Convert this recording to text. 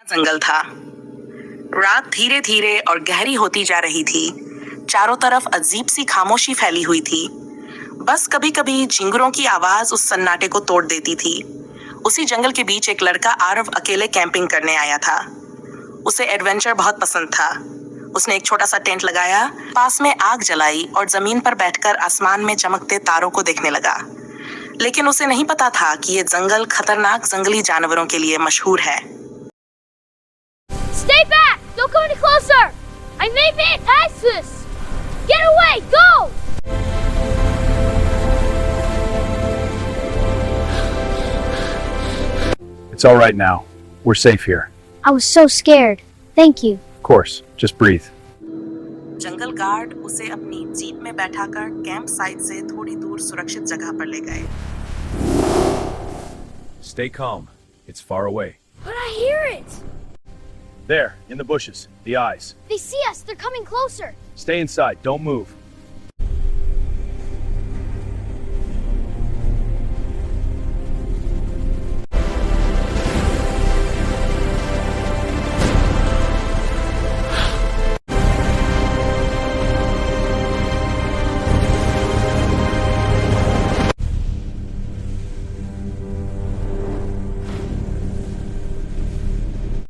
जंगल था। रात धीरे धीरे और गहरी होती जा रही थी। चारों तरफ अजीब सी खामोशी फैली हुई थी। बस कभी कभी झिंगुरों की आवाज उस सन्नाटे को तोड़ देती थी। उसी जंगल के बीच एक लड़का आरव अकेले कैंपिंग करने आया था। उसे एडवेंचर बहुत पसंद था। उसने एक छोटा सा टेंट लगाया, पास में आग जलाई और जमीन पर बैठकर आसमान में चमकते तारों को देखने लगा। लेकिन उसे नहीं पता था कि ये जंगल खतरनाक जंगली जानवरों के लिए मशहूर है। Stay back! Don't come any closer! I may be ISIS! Get away! Go! It's all right now. We're safe here. I was so scared. Thank you. Of course, just breathe. Jungle guard उसे अपनी jeep में बैठाकर camp site से थोड़ी दूर सुरक्षित जगह पर ले गए। Stay calm. It's far away. But I hear it! There, in the bushes, the eyes. They see us! They're coming closer! Stay inside, don't move.